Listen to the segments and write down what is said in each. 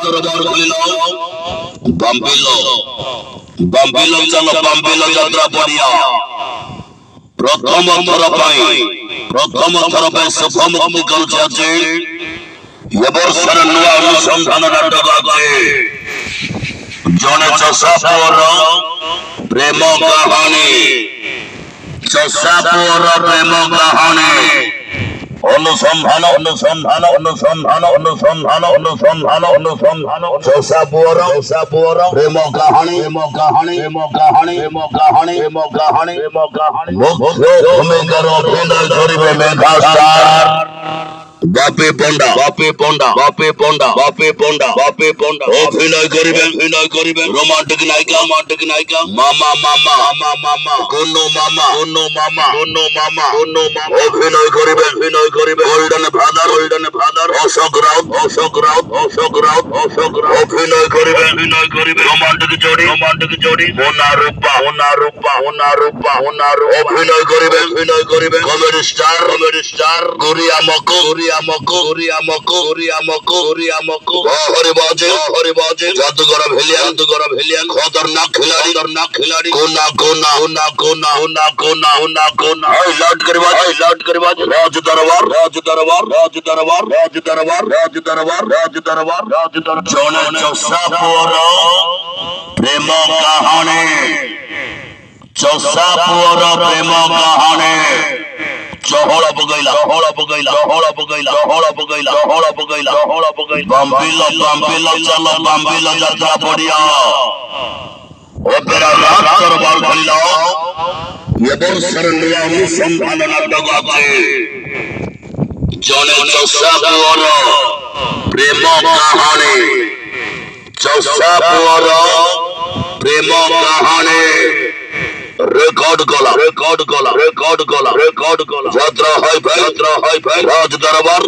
दरबार खोलिल बाम्बिल चल बाम्बिल यात्रा पड़िया प्रथम थर पर शुभ मुक्ति करुचे वर्षर नुआ अनुसंधान नाटक आगे जने चषापुर प्रेम कहानी चषापुर प्रेम कहानी अनुसंधान अनुसंधान अनुसंधान अनुसंधान अनुसंधान अनुसंधान चषापुर प्रेम कहानी प्रेम कहानी प्रेम कहानी प्रेम कहानी प्रेम कहानी प्रेम कहानी भूमिका अभिनय करिबे मेघास्टार बापे पोंडा बापे पोंडा बापे पोंडा बापे पोंडा बापे पोंडा अभिनय करिबे रोमांटिक नायिका मामा मामा मामा मामा कोनो मामा कोनो मामा कोनो मामा कोनो मामा अभिनय करिबे गोल्डन फादर अशोक राउत अभिनय करिबे रोमांटिक जोड़ी मोना रूपा अभिनय करिबे कॉमेडी स्टार गुरिया मको हरिबाजे जादूगर भेलियन खतरनाक खिलाड़ी कोना हाईलाइट करबा राज दरबार जने चषापुर प्रेम कहानी चहल पगैला बाम्बिल चल बाम्बिल यात्रा पड़िया ओपेरा राज दरबार खोलिल ये वर्षर नुआ अनुसंधान नाटक आगे जने चषापुर प्रेम कहानी रेकॉर्ड गला यात्रा हाई भाई राज दरबार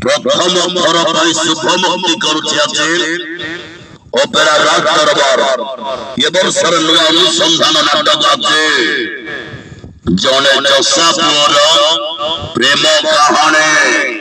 प्रथम थर पाई शुभ मुक्ति करुचे ओपेरा राज दरबार ये वर्षर नुआ अनुसंधान नाटक आगे जने चषापुर प्रेम कहानी